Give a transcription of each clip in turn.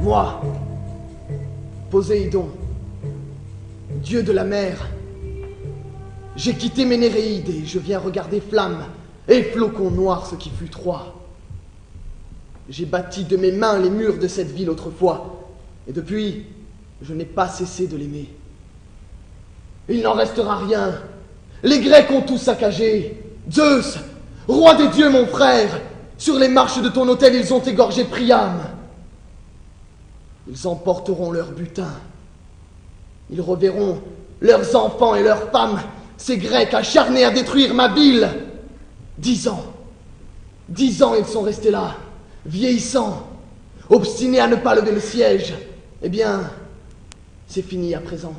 Moi, Poséidon, dieu de la mer, j'ai quitté mes Néréides et je viens regarder flammes et flocons noirs ce qui fut Troie. J'ai bâti de mes mains les murs de cette ville autrefois, et depuis, je n'ai pas cessé de l'aimer. Il n'en restera rien. Les Grecs ont tout saccagé. Zeus, roi des dieux, mon frère, sur les marches de ton autel, ils ont égorgé Priam. Ils emporteront leur butin. Ils reverront leurs enfants et leurs femmes, ces Grecs acharnés à détruire ma ville. 10 ans. 10 ans ils sont restés là, vieillissants, obstinés à ne pas lever le siège. Eh bien, c'est fini à présent.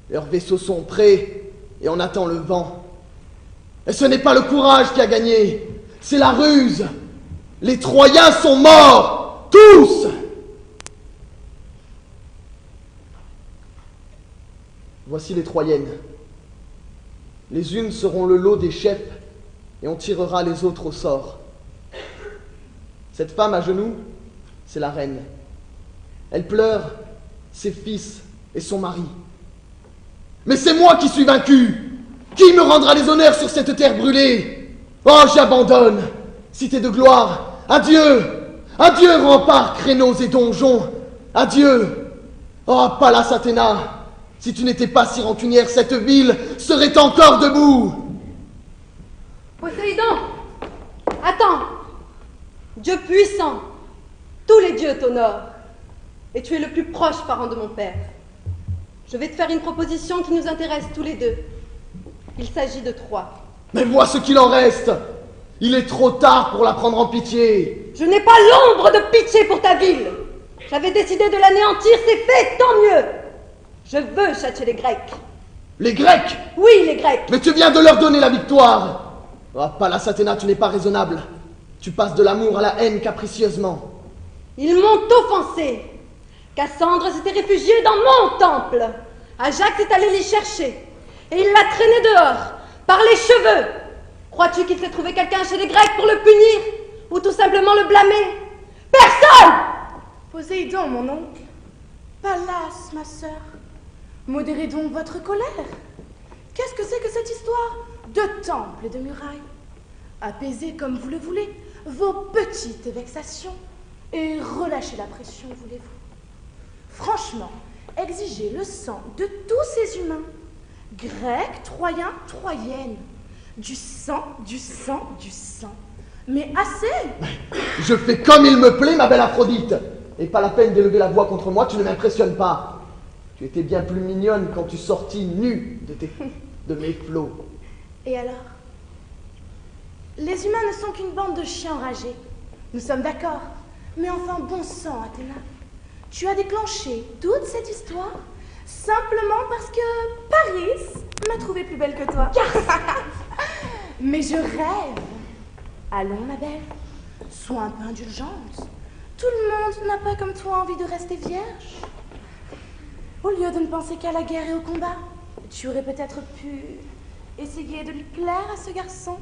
Leurs vaisseaux sont prêts et on attend le vent. Et ce n'est pas le courage qui a gagné, c'est la ruse. Les Troyens sont morts, tous. Voici les Troyennes. Les unes seront le lot des chefs et on tirera les autres au sort. Cette femme à genoux, c'est la reine. Elle pleure ses fils et son mari. Mais c'est moi qui suis vaincu. Qui me rendra les honneurs sur cette terre brûlée? Oh, j'abandonne. Cité de gloire, adieu. Adieu, remparts, créneaux et donjons. Adieu. Oh, Pallas Athéna. Si tu n'étais pas si rancunière, cette ville serait encore debout. Poséidon, attends. Dieu puissant, tous les dieux t'honorent. Et tu es le plus proche parent de mon père. Je vais te faire une proposition qui nous intéresse tous les deux. Il s'agit de Troie. Mais vois ce qu'il en reste. Il est trop tard pour la prendre en pitié. Je n'ai pas l'ombre de pitié pour ta ville. J'avais décidé de l'anéantir, c'est fait, tant mieux. Je veux châtier les Grecs. Les Grecs? Oui, les Grecs. Mais tu viens de leur donner la victoire. Oh, Pallas Athéna, tu n'es pas raisonnable. Tu passes de l'amour à la haine capricieusement. Ils m'ont offensé. Cassandre s'était réfugiée dans mon temple. Ajax est allé l'y chercher. Et il l'a traîné dehors, par les cheveux. Crois-tu qu'il s'est trouvé quelqu'un chez les Grecs pour le punir? Ou tout simplement le blâmer? Personne! Poséidon, mon oncle. Pallas, ma sœur. Modérez donc votre colère. Qu'est-ce que c'est que cette histoire de temple et de murailles? Apaisez comme vous le voulez vos petites vexations et relâchez la pression, voulez-vous? Franchement, exigez le sang de tous ces humains, Grecs, Troyens, Troyennes. Du sang, du sang, du sang. Mais assez! Je fais comme il me plaît, ma belle Aphrodite. Et pas la peine d'élever la voix contre moi, tu ne m'impressionnes pas. Tu étais bien plus mignonne quand tu sortis nue de mes flots. Et alors? Les humains ne sont qu'une bande de chiens enragés. Nous sommes d'accord. Mais enfin, bon sang, Athéna. Tu as déclenché toute cette histoire simplement parce que Paris m'a trouvée plus belle que toi. Mais je rêve. Allons, ma belle. Sois un peu indulgente. Tout le monde n'a pas comme toi envie de rester vierge. Au lieu de ne penser qu'à la guerre et au combat, tu aurais peut-être pu essayer de lui plaire à ce garçon.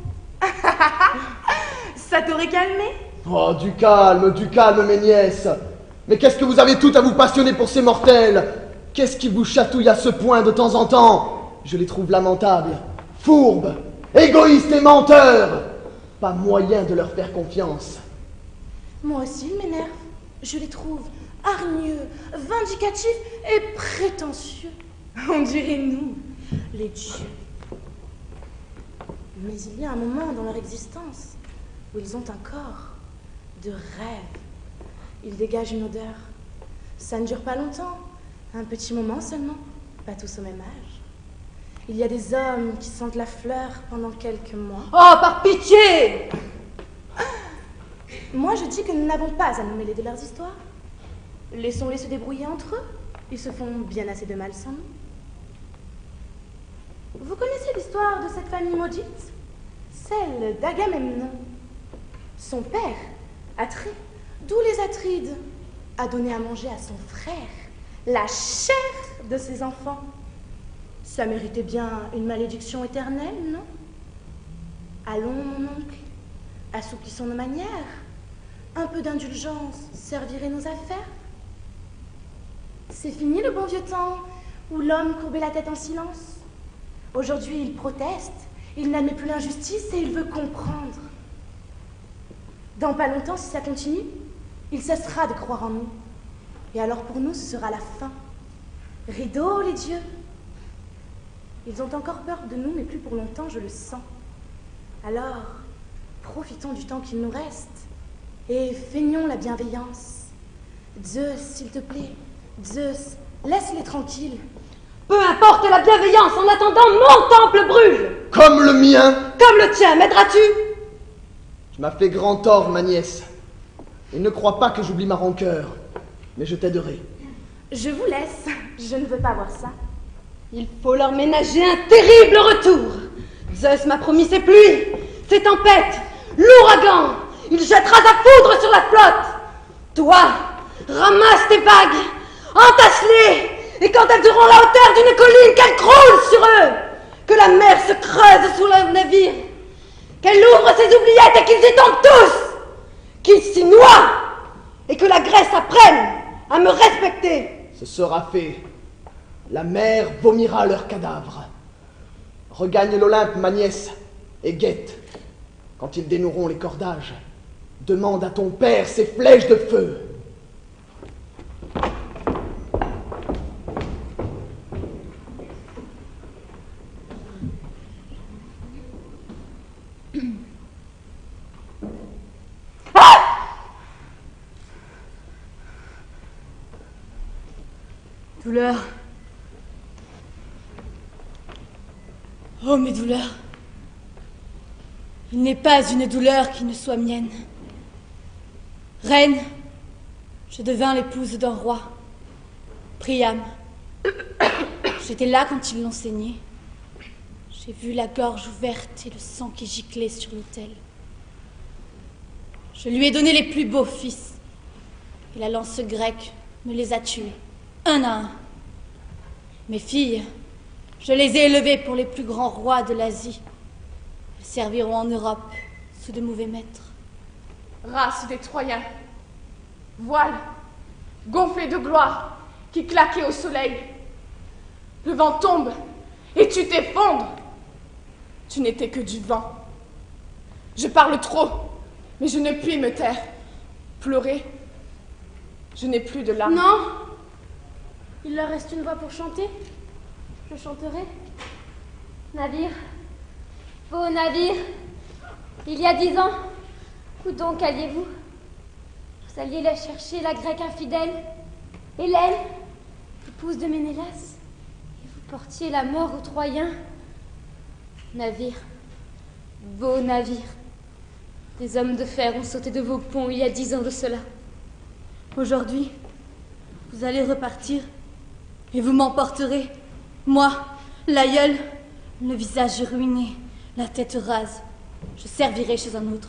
Ça t'aurait calmé? Oh, du calme, mes nièces. Mais qu'est-ce que vous avez toutes à vous passionner pour ces mortels? Qu'est-ce qui vous chatouille à ce point de temps en temps? Je les trouve lamentables, fourbes, égoïstes et menteurs. Pas moyen de leur faire confiance. Moi aussi, ils m'énervent. Je les trouve hargneux, vindicatifs et prétentieux. On dirait nous, les dieux. Mais il y a un moment dans leur existence où ils ont un corps de rêve. Ils dégagent une odeur. Ça ne dure pas longtemps, un petit moment seulement, pas tous au même âge. Il y a des hommes qui sentent la fleur pendant quelques mois. Oh, par pitié! Moi, je dis que nous n'avons pas à nous mêler de leurs histoires. Laissons-les se débrouiller entre eux. Ils se font bien assez de mal sans nous. Vous connaissez l'histoire de cette famille maudite? Celle d'Agamemnon. Son père, Atrée, d'où les Atrides, a donné à manger à son frère la chair de ses enfants. Ça méritait bien une malédiction éternelle, non? Allons, mon oncle, assouplissons nos manières. Un peu d'indulgence servirait nos affaires. C'est fini le bon vieux temps où l'homme courbait la tête en silence. Aujourd'hui, il proteste, il n'admet plus l'injustice et il veut comprendre. Dans pas longtemps, si ça continue, il cessera de croire en nous. Et alors pour nous, ce sera la fin. Rideau, les dieux. Ils ont encore peur de nous, mais plus pour longtemps, je le sens. Alors, profitons du temps qu'il nous reste et feignons la bienveillance. Zeus, s'il te plaît, Zeus, laisse-les tranquilles. Peu importe la bienveillance, en attendant, mon temple brûle! Comme le mien! Comme le tien, m'aideras-tu? Tu m'as fait grand tort, ma nièce. Et ne crois pas que j'oublie ma rancœur, mais je t'aiderai. Je vous laisse, je ne veux pas voir ça. Il faut leur ménager un terrible retour. Zeus m'a promis ses pluies, ses tempêtes, l'ouragan. Il jettera sa foudre sur la flotte. Toi, ramasse tes vagues, entasse-les, et quand elles auront la hauteur d'une colline, qu'elles croulent sur eux, que la mer se creuse sous leur navire, qu'elle ouvre ses oubliettes et qu'ils y tombent tous, qu'ils s'y noient, et que la Grèce apprenne à me respecter. Ce sera fait. La mer vomira leurs cadavres. Regagne l'Olympe, ma nièce, et guette. Quand ils dénoueront les cordages, demande à ton père ses flèches de feu. Douleur. Oh, mes douleurs. Il n'est pas une douleur qui ne soit mienne. Reine, je devins l'épouse d'un roi, Priam. J'étais là quand ils l'ont saigné. J'ai vu la gorge ouverte et le sang qui giclait sur l'autel. Je lui ai donné les plus beaux fils, et la lance grecque me les a tués, un à un. Mes filles, je les ai élevées pour les plus grands rois de l'Asie. Elles serviront en Europe sous de mauvais maîtres. Race des Troyens, voile, gonflé de gloire, qui claquait au soleil. Le vent tombe et tu t'effondres. Tu n'étais que du vent. Je parle trop, mais je ne puis me taire. Pleurer, je n'ai plus de larmes. Non! Il leur reste une voix pour chanter. Je chanterai. Navire, beau navire, il y a 10 ans, où donc alliez-vous? Vous alliez la chercher, la grecque infidèle, Hélène, épouse de Ménélas, et vous portiez la mort aux Troyens. Navire, beau navire, des hommes de fer ont sauté de vos ponts il y a 10 ans de cela. Aujourd'hui, vous allez repartir et vous m'emporterez, moi, l'aïeul, le visage ruiné, la tête rase. Je servirai chez un autre.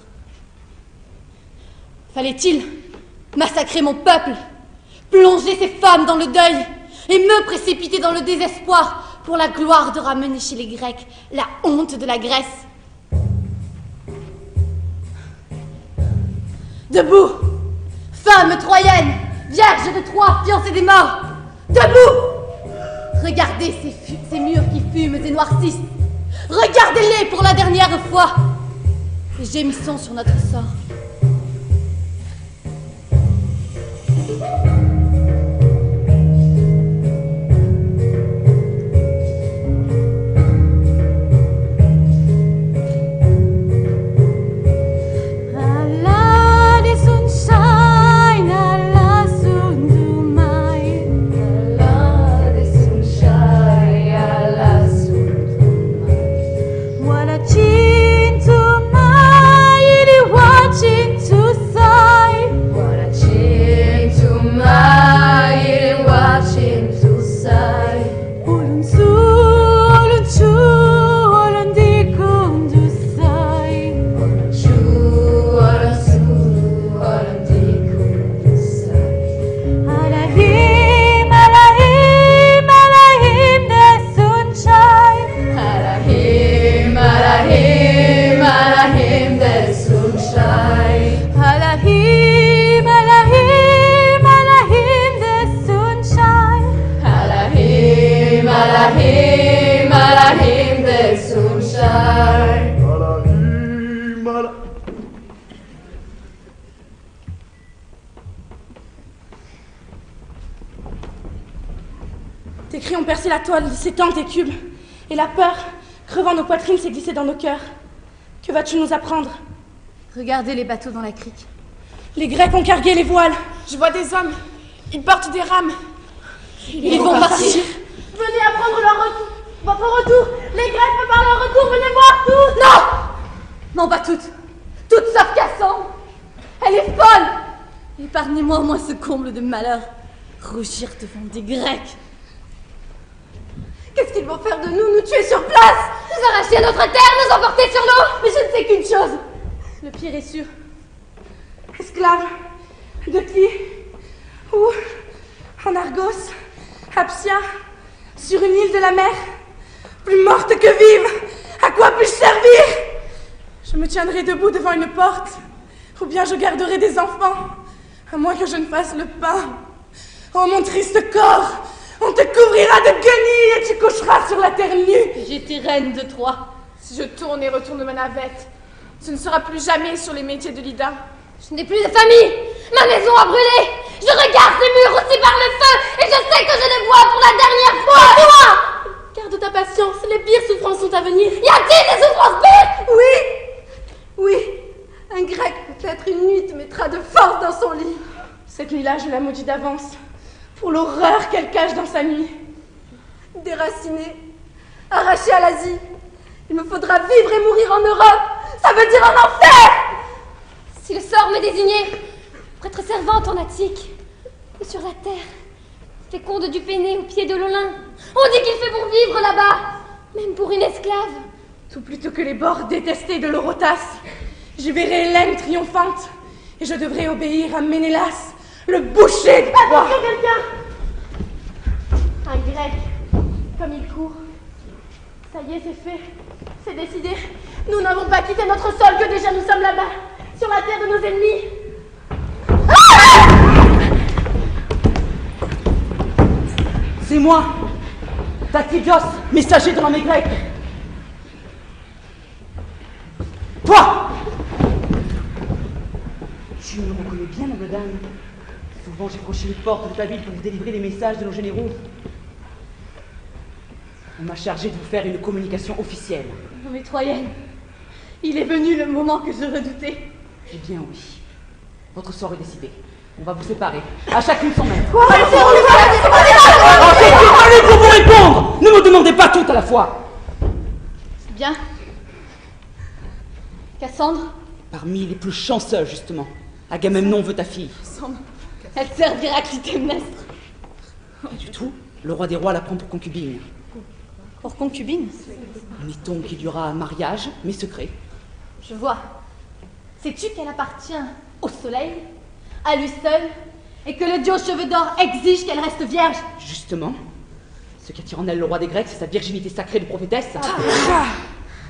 Fallait-il massacrer mon peuple, plonger ces femmes dans le deuil et me précipiter dans le désespoir pour la gloire de ramener chez les Grecs la honte de la Grèce? Debout, femmes troyennes, vierges de Troie, fiancées des morts, debout! Regardez ces murs qui fument et noircissent. Regardez-les pour la dernière fois et gémissons sur notre sort. Watching tonight, watching to side. Watching tonight, watching to side. Olun chu, olun di kundu side. Alahim, alahim, alahim the sunshine. Alahim, alahim, alahim the sunshine. Alahim, alahim, alahim the sunshine. Alahim, alahim, alahim the sunshine. Tes cris ont percé la toile de ces tentes et cubes, et la peur, crevant nos poitrines, s'est glissée dans nos cœurs. Que vas-tu nous apprendre? Regardez les bateaux dans la crique. Les Grecs ont cargué les voiles. Je vois des hommes. Ils portent des rames. Ils vont partir. Venez apprendre votre retour. Les Grecs préparent leur retour. Venez voir tous. Non! Non, pas toutes. Toutes sauf Cassandre. Elle est folle. Épargnez-moi au moins ce comble de malheur. Rougir devant des Grecs. Qu'est-ce qu'ils vont faire de nous tuer sur place? Nous arracher à notre terre, nous emporter sur l'eau. Mais je ne sais qu'une chose. Le pire est sûr. Esclaves de qui? Où? En Argos, à Psia, sur une île de la mer, plus morte que vive. À quoi puis-je servir? Je me tiendrai debout devant une porte, ou bien je garderai des enfants, à moins que je ne fasse le pain. Oh mon triste corps, on te couvrira de guenilles et tu coucheras sur la terre nue. J'étais reine de Troie. Si je tourne et retourne ma navette, ce ne sera plus jamais sur les métiers de l'Ida. Je n'ai plus de famille. Ma maison a brûlé. Je regarde ces murs aussi par le feu et je sais que je les vois pour la dernière fois. Toi! Garde ta patience, les pires souffrances sont à venir. Y a-t-il des souffrances pires? Oui, un grec peut-être une nuit te mettra de force dans son lit. Cette nuit-là, je la maudis d'avance, pour l'horreur qu'elle cache dans sa nuit. Déraciné, arraché à l'Asie, il me faudra vivre et mourir en Europe. Ça veut dire en enfer. Si le sort m'est désigné pour être servante en Attique, ou sur la terre, féconde du Péné au pied de l'Olympe, on dit qu'il fait bon vivre là-bas, même pour une esclave. Tout plutôt que les bords détestés de l'Eurotas, je verrai Hélène triomphante, et je devrai obéir à Ménélas, le boucher de Troie. Attention, quelqu'un! Un grec, comme il court. Ça y est, c'est fait. C'est décidé. Nous n'avons pas quitté notre sol, que déjà nous sommes là-bas, sur la terre de nos ennemis. C'est moi, Tatidios, messager de l'armée grecque. Toi! Tu me reconnais bien, noble dame. Souvent, j'ai franchi les portes de ta ville pour vous délivrer les messages de nos généraux. On m'a chargé de vous faire une communication officielle. Mes Troyennes, il est venu le moment que je redoutais. Eh bien oui, votre sort est décidé. On va vous séparer, à chacune son maître. Parlez pour vous répondre. Ne me demandez pas tout à la fois. Bien. Cassandre, Parmi les plus chanceux, justement, Agamemnon veut ta fille. elle servira Clytemnestre. Pas du tout. Le roi des rois la prend pour concubine. Pour concubine? Mettons qu'il y aura un mariage, mais secret. Je vois. Sais-tu qu'elle appartient au soleil, à lui seul, et que le dieu aux cheveux d'or exige qu'elle reste vierge? Justement, ce qui attire en elle le roi des Grecs, c'est sa virginité sacrée de prophétesse.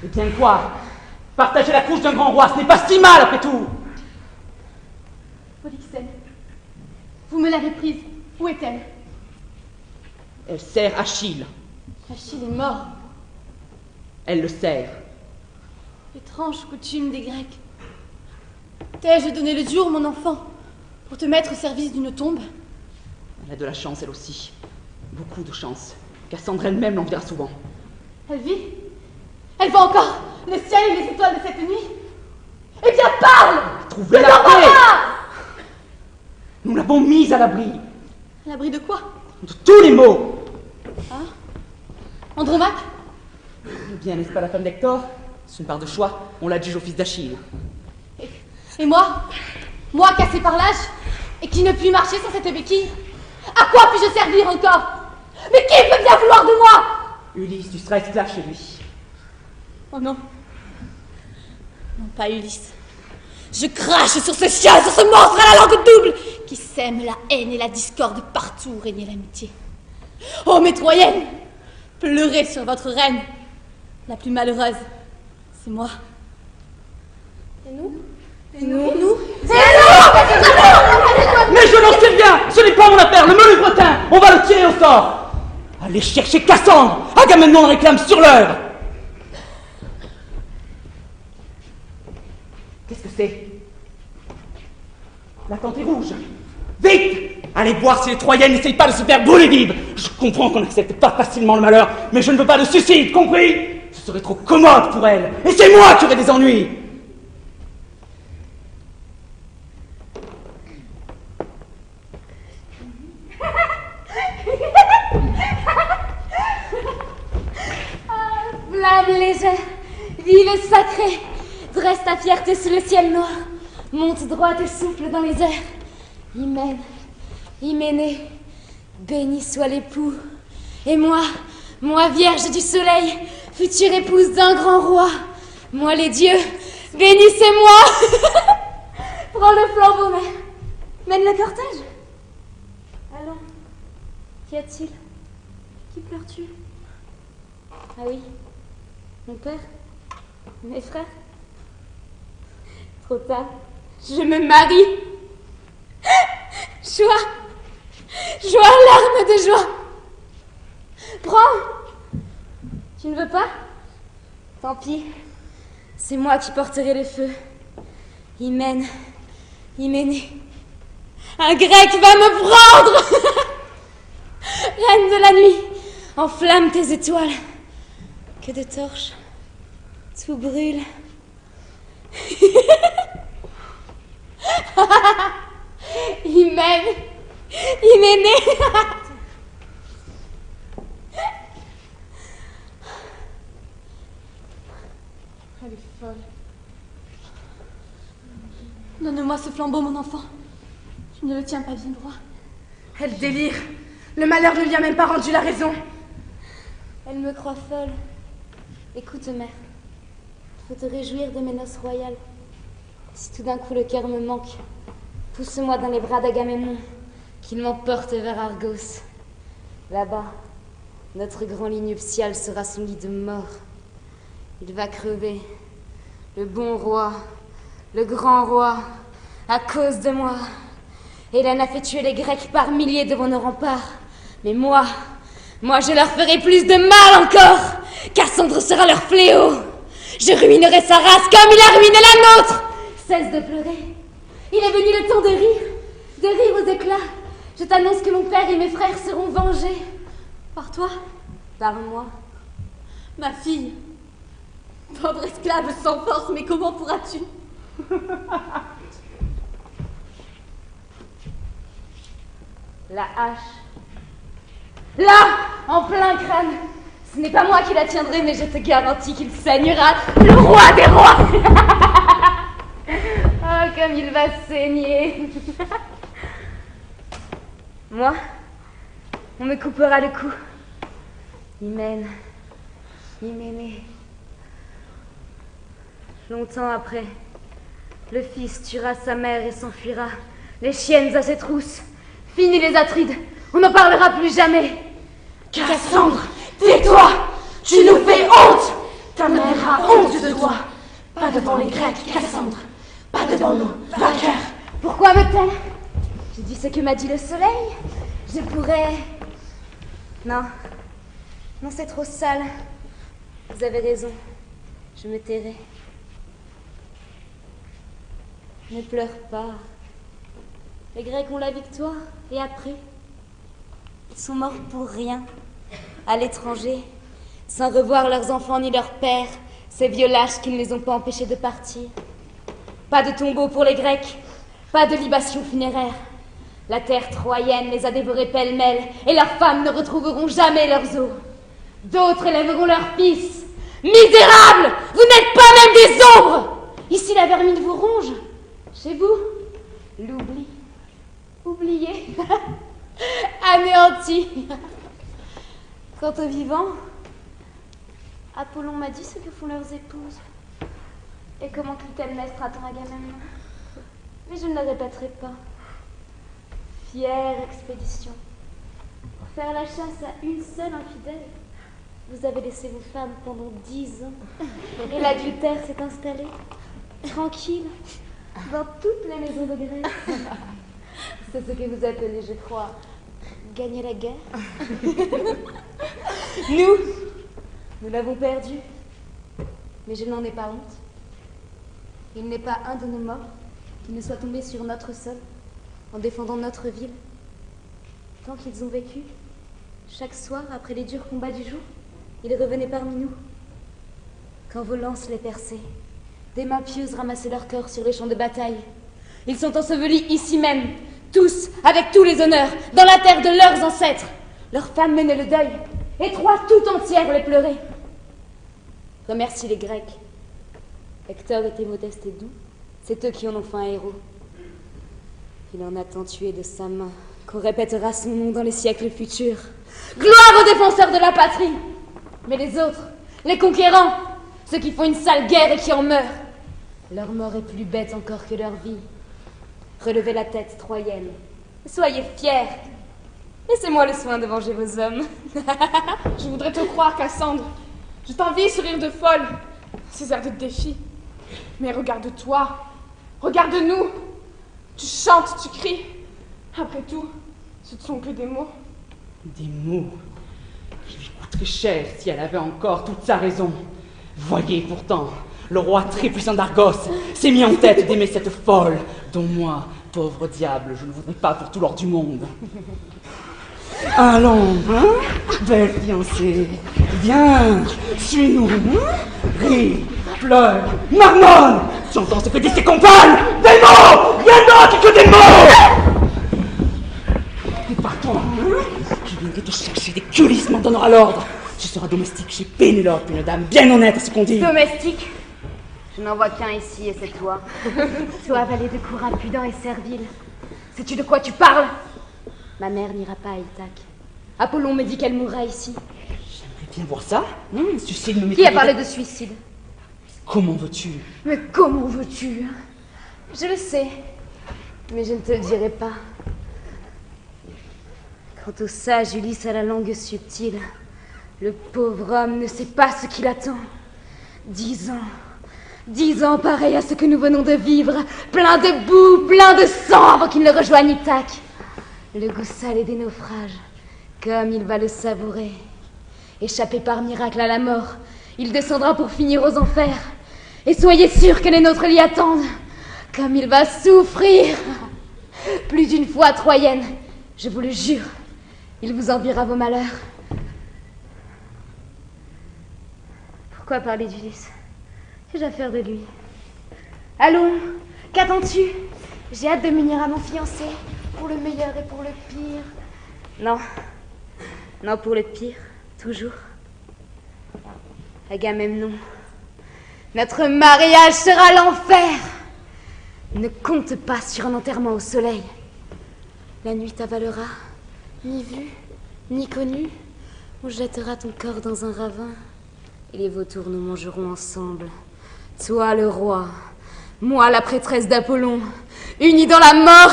Eh bien quoi? Partager la couche d'un grand roi, ce n'est pas si mal après tout. Polyxène, vous me l'avez prise. Où est-elle? Elle sert Achille. Achille est mort. Elle le sert. Étrange coutume des Grecs. T'ai-je donné le jour, mon enfant, pour te mettre au service d'une tombe? Elle a de la chance, elle aussi. Beaucoup de chance. Cassandre elle-même l'enviera souvent. Elle vit? Elle voit encore le ciel et les étoiles de cette nuit? Eh bien, parle! Trouvez la paix! Nous l'avons mise à l'abri. À l'abri de quoi? De tous les maux. Ah? Andromaque? Eh bien, n'est-ce pas la femme d'Hector? C'est une part de choix, on l'adjuge au fils d'Achille. Et moi cassée par l'âge, et qui ne puis marcher sans cette béquille, à quoi puis-je servir encore? Mais qui peut bien vouloir de moi? Ulysse, tu seras esclave chez lui. Oh non. Non, pas Ulysse. Je crache sur ce chien, sur ce monstre à la langue double, qui sème la haine et la discorde partout où régnait l'amitié. Oh, mes Troyennes, pleurez sur votre reine. La plus malheureuse, c'est moi. Et nous? Mais je n'en sais rien. Ce n'est pas mon affaire, le menu bretin. On va le tirer au sort. Allez chercher Cassandre. Agamemnon réclame sur l'heure. Qu'est-ce que c'est? La tente est rouge. Vite! Allez voir si les Troyennes n'essayent pas de se faire brûler vives. Je comprends qu'on n'accepte pas facilement le malheur, mais je ne veux pas de suicide, compris? Ce serait trop commode pour elles. Et c'est moi qui aurai des ennuis. Flamme légère, vive et sacrée, dresse ta fierté sous le ciel noir, monte droite et souffle dans les airs. Hymen, Hyménée, béni soit l'époux. Et moi vierge du soleil, future épouse d'un grand roi, moi les dieux, bénissez-moi. Prends le flambeau, mère, mène le cortège. Allons, qu'y a-t-il? Qui pleures-tu? Ah oui, mon père, mes frères. Trop tard, je me marie. Joie, larmes de joie. Prends. Tu ne veux pas? Tant pis, c'est moi qui porterai le feu. Hyménée, un grec va me prendre. Reine de la nuit, enflamme tes étoiles. Que de torches, tout brûle. Hyménée. Elle est folle. Donne-moi ce flambeau, mon enfant. Je ne le tiens pas bien droit. Elle délire. Le malheur ne lui a même pas rendu la raison. Elle me croit folle. Écoute, mère, il faut te réjouir de mes noces royales. Si tout d'un coup le cœur me manque, pousse-moi dans les bras d'Agamemnon, qu'il m'emporte vers Argos. Là-bas, notre grand lit nuptial sera son lit de mort. Il va crever, le bon roi, le grand roi, à cause de moi. Hélène a fait tuer les Grecs par milliers devant nos remparts. Mais moi, je leur ferai plus de mal encore. Cassandre sera leur fléau. Je ruinerai sa race comme il a ruiné la nôtre. Cesse de pleurer. Il est venu le temps de rire aux éclats. Je t'annonce que mon père et mes frères seront vengés. Par toi, Par moi. ma fille. Pauvre esclave sans force, mais comment pourras-tu? La hache. Là, en plein crâne. Ce n'est pas moi qui la tiendrai, mais je te garantis qu'il saignera le roi des rois. Oh, comme il va saigner. Moi, on me coupera le cou. Hyménée. Longtemps après, le fils tuera sa mère et s'enfuira, les chiennes à ses trousses. Fini les Atrides, on n'en parlera plus jamais. Cassandre, tais-toi. Tu nous fais honte. Ta mère a honte de toi. Pas devant les Grecs, Cassandre. Pas devant nous, vainqueurs. Pourquoi me tais? Je dis ce que m'a dit le soleil. Je pourrais... Non, c'est trop sale. Vous avez raison, je me tairai. Ne pleure pas. Les Grecs ont la victoire, et après? Ils sont morts pour rien, à l'étranger, sans revoir leurs enfants ni leurs pères, ces vieux lâches qui ne les ont pas empêchés de partir. Pas de tombeau pour les Grecs, pas de libation funéraire. La terre troyenne les a dévorés pêle-mêle, et leurs femmes ne retrouveront jamais leurs os. D'autres élèveront leurs fils. Misérables, vous n'êtes pas Ici, la vermine vous ronge. Chez vous, l'oubli. Oublié. Anéanti. Quant aux vivants, Apollon m'a dit ce que font leurs épouses. Et comment Clytemnestre attend Agamemnon. Mais je ne le répéterai pas. Fière expédition. Pour faire la chasse à une seule infidèle, vous avez laissé vos femmes pendant 10 ans. Et l'adultère s'est installé, tranquille, dans toutes les maisons de Grèce. C'est ce que vous appelez, je crois, gagner la guerre. Nous l'avons perdu. Mais je n'en ai pas honte. Il n'est pas un de nos morts qui ne soit tombé sur notre sol en défendant notre ville. Tant qu'ils ont vécu, chaque soir, après les durs combats du jour, ils revenaient parmi nous. Quand vos lances les perçaient, des mains pieuses ramassaient leurs corps sur les champs de bataille. Ils sont ensevelis ici même, tous, avec tous les honneurs, dans la terre de leurs ancêtres. Leurs femmes menaient le deuil, et Troie tout entière les pleurait. Remercie les Grecs. Hector était modeste et doux, c'est eux qui en ont fait un héros. Il en a tant tué de sa main qu'on répétera son nom dans les siècles futurs. Gloire aux défenseurs de la patrie! Mais les autres, les conquérants, ceux qui font une sale guerre et qui en meurent, leur mort est plus bête encore que leur vie. Relevez la tête, Troyenne. Soyez fiers. Laissez-moi le soin de venger vos hommes. Je voudrais te croire, Cassandre. Je t'envie ce rire de folle, ces airs de défi. Mais regarde-toi, regarde-nous. Tu chantes, tu cries. Après tout, ce ne sont que des mots. Des mots. Je lui coûterais cher si elle avait encore toute sa raison. Voyez pourtant, le roi très puissant d'Argos s'est mis en tête d'aimer cette folle, dont moi, pauvre diable, je ne voudrais pas pour tout l'or du monde. Allons, hein, belle fiancée, viens, suis-nous, hein, ris, pleure, marmonne, j'entends ce que disent tes compagnes, des mots, rien d'autre que des mots. Et partons, hein, je viendrai te chercher des culisses m'en donnera l'ordre. Tu seras domestique chez Pénélope, une dame bien honnête à ce qu'on dit. Domestique? Je n'en vois qu'un ici et c'est toi. Toi, valet de cour impudent et servile. Sais-tu de quoi tu parles? Ma mère n'ira pas à Ithaque. Apollon me dit qu'elle mourra ici. J'aimerais bien voir ça. Suicide me met. Qui a parlé de suicide? Comment veux-tu? Mais comment veux-tu? Je le sais, mais je ne te le dirai pas. Quant au sage Ulysse à la langue subtile, le pauvre homme ne sait pas ce qu'il attend. 10 ans. 10 ans pareil à ce que nous venons de vivre, plein de boue, plein de sang avant qu'il ne rejoigne Ithaque. Le goût salé des naufrages, comme il va le savourer. Échappé par miracle à la mort, il descendra pour finir aux enfers. Et soyez sûrs que les nôtres l'y attendent, comme il va souffrir. Plus d'une fois, Troyenne, je vous le jure, il vous enviera vos malheurs. Pourquoi parler d'Ulysse? Qu'ai-je à faire de lui? Allons, qu'attends-tu? J'ai hâte de m'unir à mon fiancé, pour le meilleur et pour le pire. Non, non, pour le pire, toujours. Agamemnon, notre mariage sera l'enfer. Ne compte pas sur un enterrement au soleil. La nuit t'avalera, ni vu, ni connu. On jettera ton corps dans un ravin. Et les vautours nous mangeront ensemble. Toi, le roi, moi, la prêtresse d'Apollon, unis dans la mort.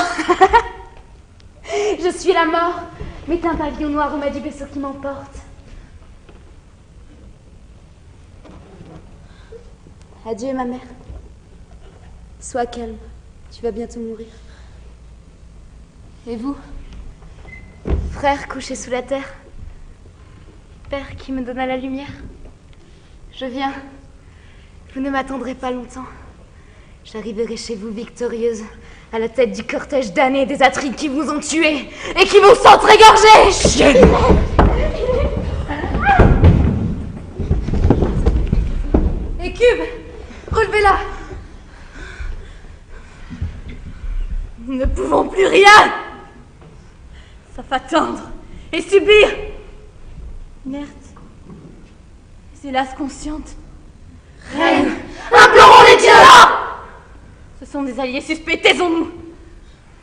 Je suis la mort. Mets un pavillon noir au mât du vaisseau qui m'emporte. Adieu, ma mère. Sois calme. Tu vas bientôt mourir. Et vous, frère couché sous la terre, père qui me donna la lumière, je viens. Vous ne m'attendrez pas longtemps. J'arriverai chez vous victorieuse, à la tête du cortège damné des Atrides qui vous ont tué et qui vous s'entrégorger. Chienne! Écube, relevez-la. Nous ne pouvons plus rien. Sauf attendre et subir. Inerte, mais hélas consciente. Reine, implorons les dieux! sont des alliés suspects, taisons-nous.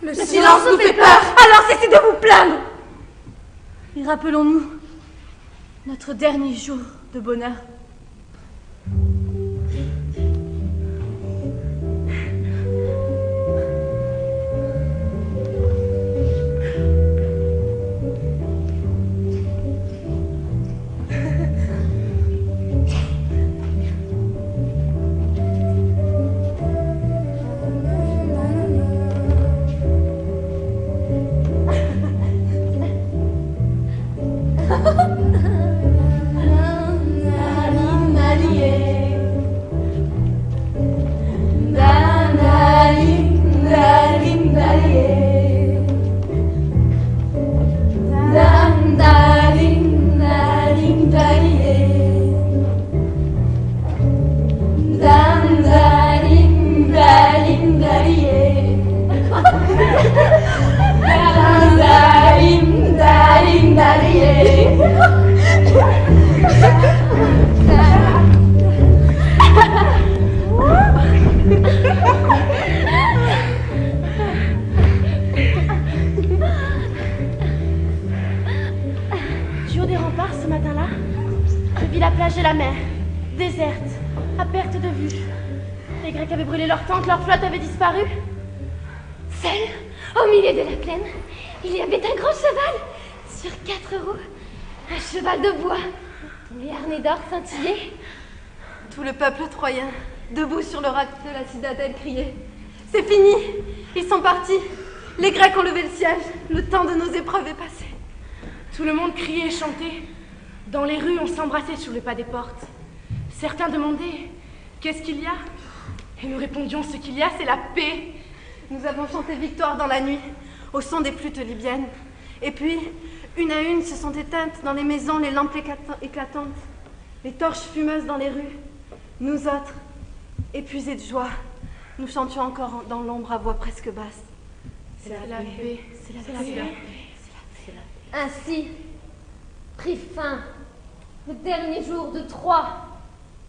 Le silence nous fait peur. Alors cessez de vous plaindre. Et rappelons-nous notre dernier jour de bonheur. Du haut des remparts ce matin-là, je vis la plage et la mer, déserte, à perte de vue. Les Grecs avaient brûlé leur tente, leur flotte avait disparu. Seul, au milieu de la plaine, il y avait un grand cheval sur 4 roues. Un cheval de bois, dont les harnais d'or scintillaient. Tout le peuple troyen, debout sur le rack de la citadelle, criait « C'est fini! Ils sont partis! Les Grecs ont levé le siège! Le temps de nos épreuves est passé! » Tout le monde criait et chantait. Dans les rues, on s'embrassait sur le pas des portes. Certains demandaient « Qu'est-ce qu'il y a ?» Et nous répondions « Ce qu'il y a, c'est la paix !» Nous avons chanté victoire dans la nuit, au son des flûtes libyennes. Et puis, une à une, se sont éteintes dans les maisons les lampes éclatantes, les torches fumeuses dans les rues. Nous autres, épuisés de joie, nous chantions encore dans l'ombre à voix presque basse. C'est la paix. C'est la paix. Ainsi prit fin le dernier jour de Troie,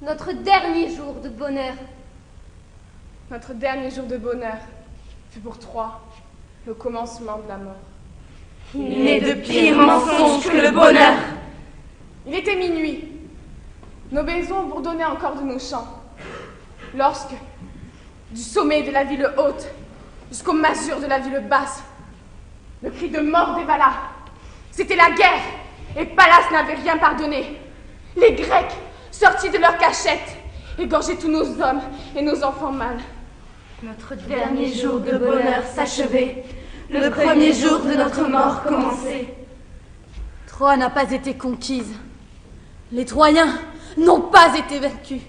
notre dernier jour de bonheur. Notre dernier jour de bonheur fut pour Troie le commencement de la mort. Il n'est de pire mensonge que le bonheur. Il était minuit. Nos maisons bourdonnaient encore de nos chants. Lorsque, du sommet de la ville haute jusqu'aux masures de la ville basse, le cri de mort dévala. C'était la guerre, et Pallas n'avait rien pardonné. Les Grecs, sortis de leur cachette, égorgeaient tous nos hommes et nos enfants mâles. Notre dernier jour de bonheur s'achevait, le premier jour de notre mort commençait. Troie n'a pas été conquise. Les Troyens n'ont pas été vaincus.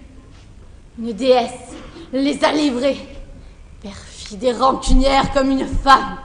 Une déesse les a livrés, perfide et rancunière comme une femme.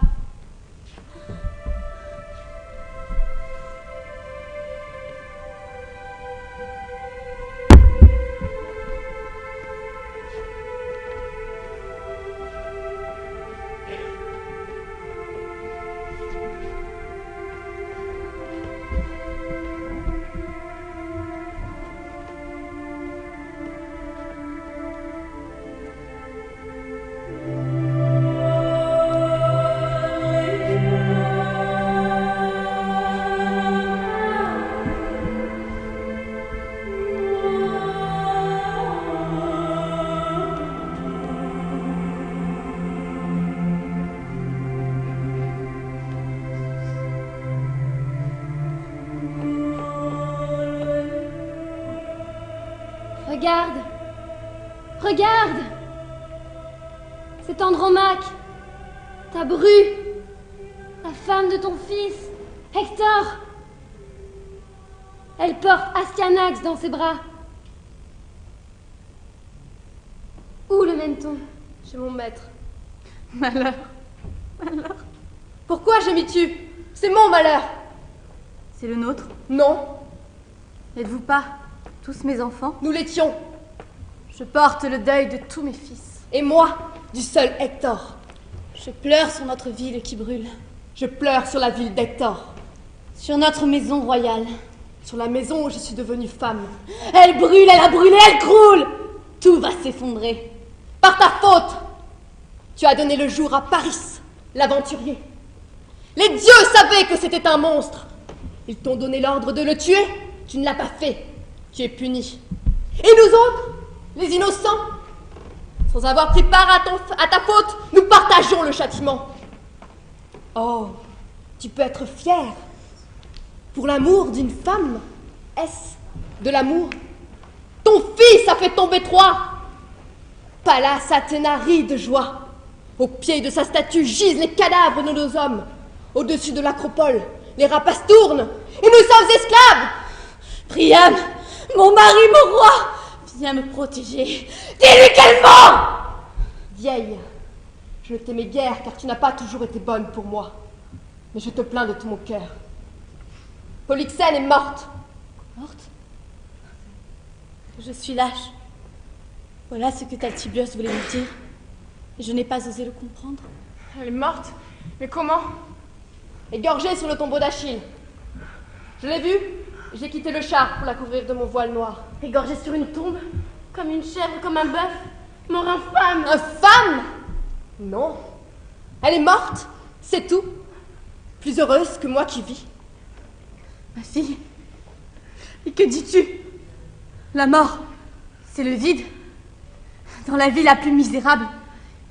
Regarde, regarde, c'est Andromaque, ta bru, la femme de ton fils, Hector. Elle porte Astyanax dans ses bras. Où le mène-t-on? Chez mon maître. Malheur. Pourquoi je m'y tue? C'est mon malheur. C'est le nôtre. Non, N'êtes-vous pas tous mes enfants? nous l'étions. Je porte le deuil de tous mes fils. Et moi, du seul Hector. Je pleure sur notre ville qui brûle. Je pleure sur la ville d'Hector. Sur notre maison royale. Sur la maison où je suis devenue femme. Elle brûle, elle a brûlé, elle croule. Tout va s'effondrer. Par ta faute! Tu as donné le jour à Paris, l'aventurier. Les dieux savaient que c'était un monstre. Ils t'ont donné l'ordre de le tuer. Tu ne l'as pas fait. Tu es puni. Et nous autres, les innocents, sans avoir pris part à ta faute, nous partageons le châtiment. Oh, tu peux être fier. Pour l'amour d'une femme, est-ce de l'amour? Ton fils a fait tomber Troie. Pallas Athéna rit de joie. Au pied de sa statue gisent les cadavres de nos hommes. Au-dessus de l'acropole, les rapaces tournent et nous sommes esclaves. Priam, mon mari, mon roi, viens me protéger. Dis-lui qu'elle ment! Vieille, je ne t'aimais guère car tu n'as pas toujours été bonne pour moi. Mais je te plains de tout mon cœur. Polyxène est morte. Morte? Je suis lâche. Voilà ce que Talthybios voulait me dire. Et je n'ai pas osé le comprendre. Elle est morte? Mais comment? Égorgée sur le tombeau d'Achille. Je l'ai vue, j'ai quitté le char pour la couvrir de mon voile noir. Égorgée sur une tombe, comme une chèvre, comme un bœuf. Mort infâme! Infâme? Non. Elle est morte, c'est tout. Plus heureuse que moi qui vis. Ma fille, et que dis-tu? La mort, c'est le vide. Dans la vie la plus misérable,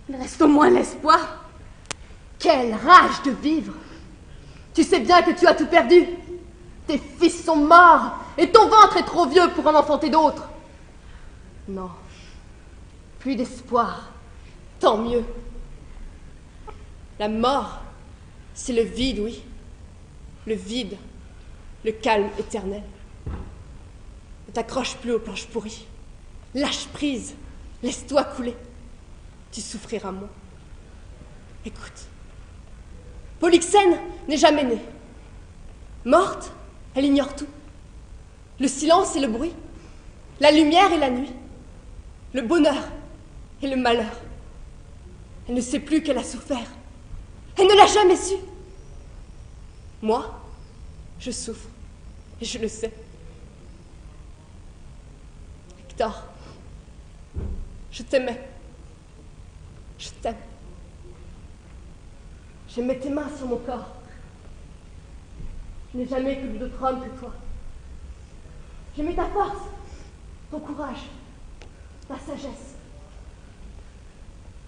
il reste au moins l'espoir. Quelle rage de vivre! Tu sais bien que tu as tout perdu. Tes fils sont morts et ton ventre est trop vieux pour en enfanter d'autres. Non, plus d'espoir, tant mieux. La mort, c'est le vide, oui. Le vide, le calme éternel. Ne t'accroche plus aux planches pourries. Lâche prise, laisse-toi couler. Tu souffriras moins. Écoute, Polyxène n'est jamais née. Morte, elle ignore tout. Le silence et le bruit, la lumière et la nuit, le bonheur et le malheur. Elle ne sait plus qu'elle a souffert. Elle ne l'a jamais su. Moi, je souffre, et je le sais. Hector, je t'aimais. Je t'aime. J'ai mis tes mains sur mon corps. Je n'ai jamais connu d'autre homme que toi. J'aimais ta force, ton courage, ta sagesse.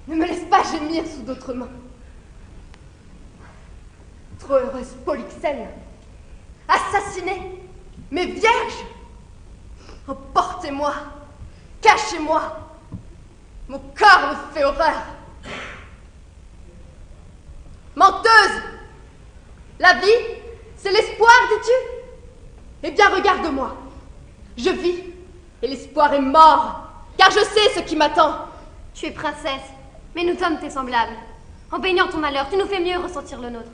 Ne me laisse pas gémir sous d'autres mains. Trop heureuse Polyxène, assassinée, mais vierge. Emportez-moi, cachez-moi. Mon corps me fait horreur. Menteuse! La vie, c'est l'espoir, dis-tu? Eh bien, regarde-moi. Je vis, et l'espoir est mort, car je sais ce qui m'attend. Tu es princesse, mais nous sommes tes semblables. En baignant ton malheur, tu nous fais mieux ressentir le nôtre.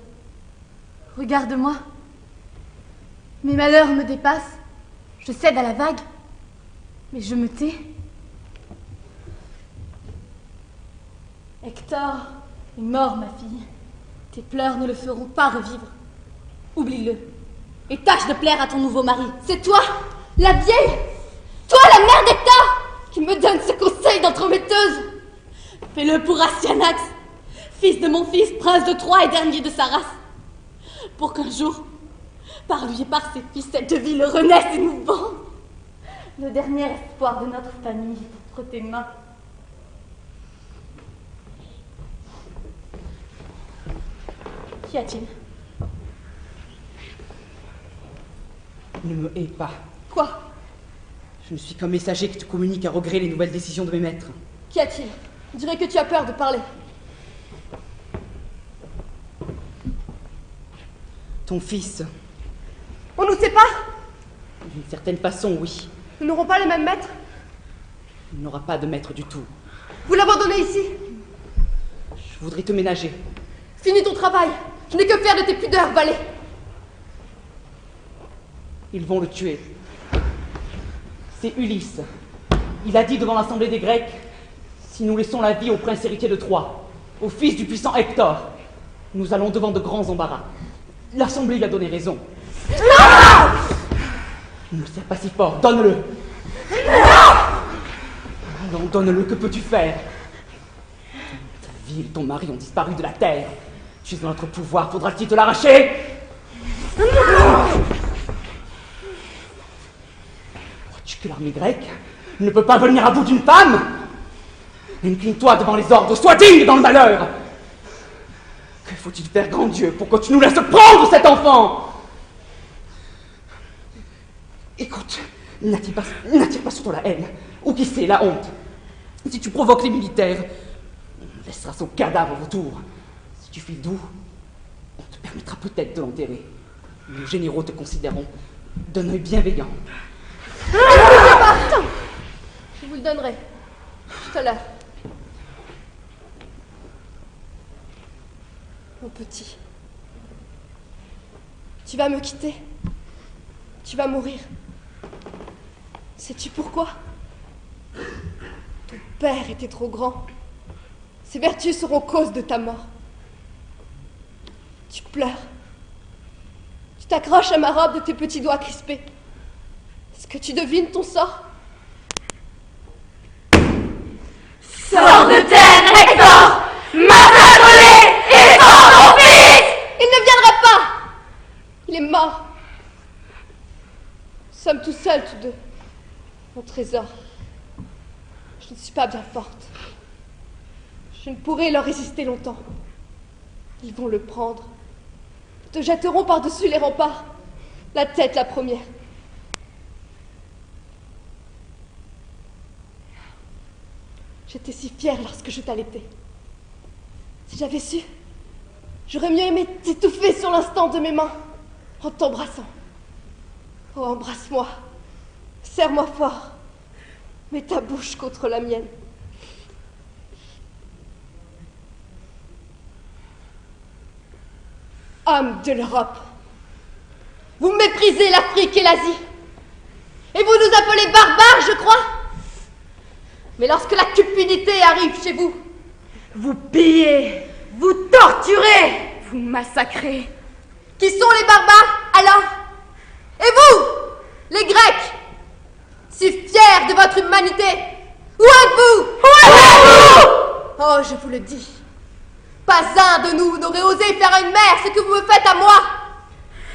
Regarde-moi. Mes malheurs me dépassent. Je cède à la vague, mais je me tais. Hector est mort, ma fille. Tes pleurs ne le feront pas revivre. Oublie-le. Et tâche de plaire à ton nouveau mari. C'est toi, la vieille, toi, la mère d'Hector, qui me donne ce conseil d'entremetteuse. Fais-le pour Astyanax, fils de mon fils, prince de Troie et dernier de sa race. Pour qu'un jour, par lui et par ses fils, cette ville renaisse et nous vende. Le dernier espoir de notre famille est entre tes mains. Qu'y a-t-il? Ne me hais pas. Quoi? Je ne suis qu'un messager qui te communique à regret les nouvelles décisions de mes maîtres. Qu'y a-t-il? On dirait que tu as peur de parler. Ton fils. On nous sépare? D'une certaine façon, oui. Nous n'aurons pas les mêmes maîtres? Il n'aura pas de maître du tout. Vous l'abandonnez ici? Je voudrais te ménager. Finis ton travail. Je n'ai que faire de tes pudeurs, valet. Ils vont le tuer. C'est Ulysse. Il a dit devant l'assemblée des Grecs, si nous laissons la vie au prince héritier de Troie, au fils du puissant Hector, nous allons devant de grands embarras. L'assemblée lui a donné raison. Ne le serre pas si fort, donne-le. Allons, donne-le, que peux-tu faire? Ta ville, ton mari ont disparu de la terre. Tu es dans notre pouvoir, faudra-t-il te l'arracher? Crois-tu que l'armée grecque ne peut pas venir à bout d'une femme? Incline-toi devant les ordres, sois digne dans le malheur. Que faut-il faire, grand Dieu, pour que tu nous laisses prendre cet enfant? Écoute, n'attire pas sur toi la haine, ou qui sait, la honte. Si tu provoques les militaires, on laissera son cadavre autour. Si tu fuis d'où, on te permettra peut-être de l'enterrer. Nos généraux te considéreront d'un œil bienveillant. Attends, je vous le donnerai tout à l'heure. Mon petit, tu vas me quitter. Tu vas mourir. Sais-tu pourquoi? Ton père était trop grand. Ses vertus seront cause de ta mort. Tu pleures. Tu t'accroches à ma robe de tes petits doigts crispés. Est-ce que tu devines ton sort? Sors de terre, Hector! Massacre-les et sors ton fils! Il ne viendra pas! Il est mort. Nous sommes tout seuls, tous deux. Mon trésor. Je ne suis pas bien forte. Je ne pourrai leur résister longtemps. Ils vont le prendre. Ils te jetteront par-dessus les remparts. La tête la première. J'étais si fière lorsque je t'allaitais. Si j'avais su, j'aurais mieux aimé t'étouffer sur l'instant de mes mains, en t'embrassant. Oh, embrasse-moi. Serre-moi fort. Mets ta bouche contre la mienne. Hommes de l'Europe, vous méprisez l'Afrique et l'Asie. Et vous nous appelez barbares, je crois. Mais lorsque la cupidité arrive chez vous, Vous pillez, vous torturez, vous massacrez. qui sont les barbares, alors? Et vous, les Grecs, si fiers de votre humanité, où êtes-vous? Où êtes-vous? Oh, je vous le dis, pas un de nous n'aurait osé faire à une mère ce que vous me faites à moi.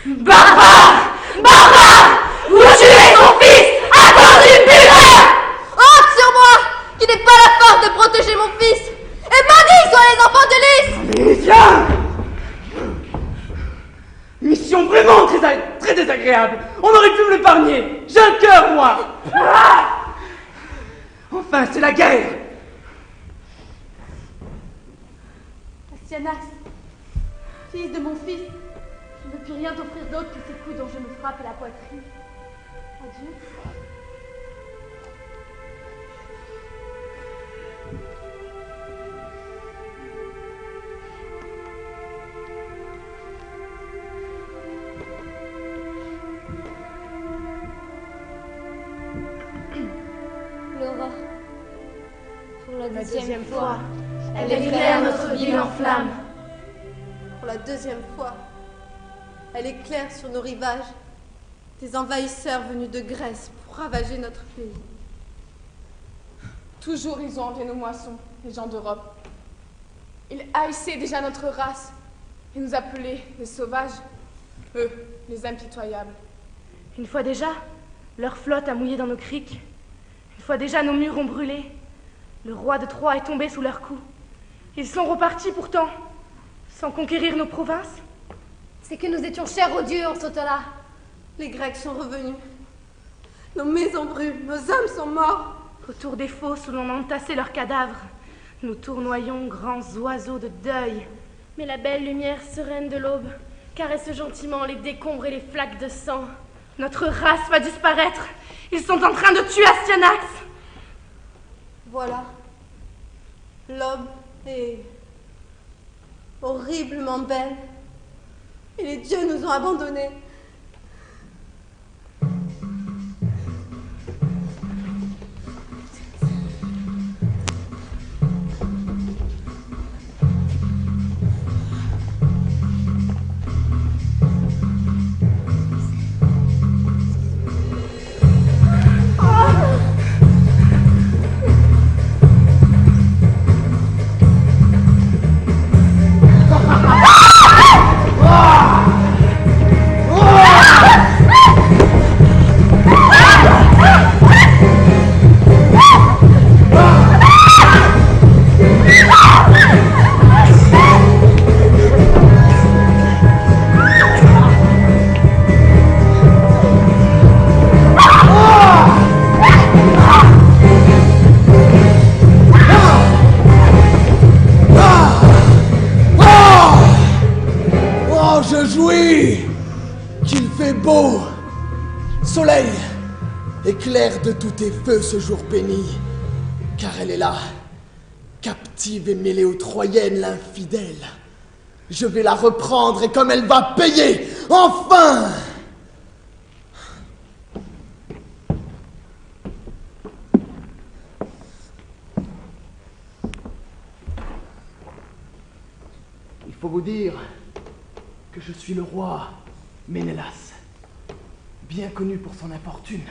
Barbare! Barbare! Vous tuez son fils à cause d'une pudeur! Honte sur moi, qui n'ai pas la force de protéger mon fils. Et maudits soient les enfants d'Ulysse! Viens! Mission vraiment très désagréable. On aurait pu me l'épargner. J'ai un cœur, moi. Ah! Enfin, c'est la guerre. Astyanax, fils de mon fils, je ne peux plus rien t'offrir d'autre que ces coups dont je me frappe la poitrine. Adieu. Laura, pour la La deuxième fois, elle éclaire notre ville en flammes. Pour la deuxième fois, elle éclaire sur nos rivages des envahisseurs venus de Grèce pour ravager notre pays. Toujours ils ont envié nos moissons, les gens d'Europe. Ils haïssaient déjà notre race et nous appelaient les sauvages, eux, les impitoyables. Une fois déjà, leur flotte a mouillé dans nos criques. Une fois déjà, nos murs ont brûlé. Le roi de Troie est tombé sous leurs coups. Ils sont repartis pourtant, sans conquérir nos provinces. c'est que nous étions chers aux dieux en ce temps-là. Les Grecs sont revenus. Nos maisons brûlent, nos hommes sont morts. Autour des fosses où l'on entassait leurs cadavres, nous tournoyons grands oiseaux de deuil. Mais la belle lumière sereine de l'aube caresse gentiment les décombres et les flaques de sang. Notre race va disparaître. Ils sont en train de tuer Astyanax. Voilà. L'aube est horriblement belle. Et les dieux nous ont abandonnés. soleil, éclaire de tous tes feux ce jour béni, car elle est là, captive et mêlée aux Troyennes, l'infidèle. Je vais la reprendre et comme elle va payer, enfin! Il faut vous dire que je suis le roi Ménélas, bien connu pour son infortune.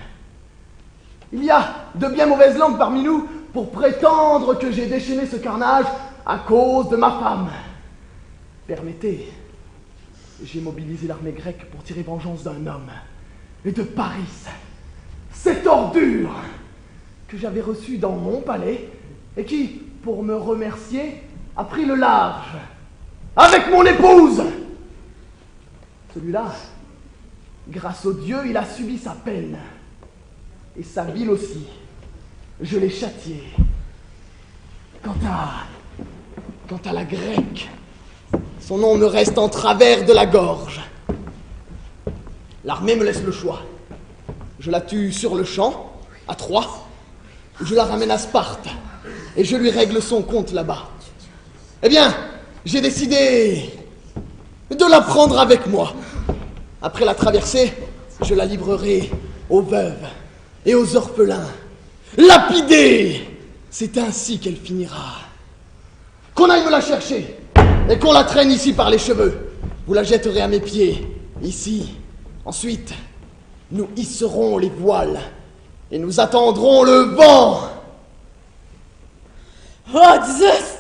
Il y a de bien mauvaises langues parmi nous pour prétendre que j'ai déchaîné ce carnage à cause de ma femme. Permettez, j'ai mobilisé l'armée grecque pour tirer vengeance d'un homme et de Paris, cette ordure que j'avais reçue dans mon palais et qui, pour me remercier, a pris le large avec mon épouse. Celui-là, grâce au Dieu, il a subi sa peine. Et sa ville aussi. Je l'ai châtié. Quant à la grecque, son nom me reste en travers de la gorge. L'armée me laisse le choix. Je la tue sur le champ, à Troie, ou je la ramène à Sparte, et je lui règle son compte là-bas. Eh bien, j'ai décidé de la prendre avec moi. Après la traversée, je la livrerai aux veuves et aux orphelins. Lapidée! C'est ainsi qu'elle finira. Qu'on aille me la chercher et qu'on la traîne ici par les cheveux. Vous la jetterez à mes pieds, ici. Ensuite, nous hisserons les voiles et nous attendrons le vent. Oh Zeus!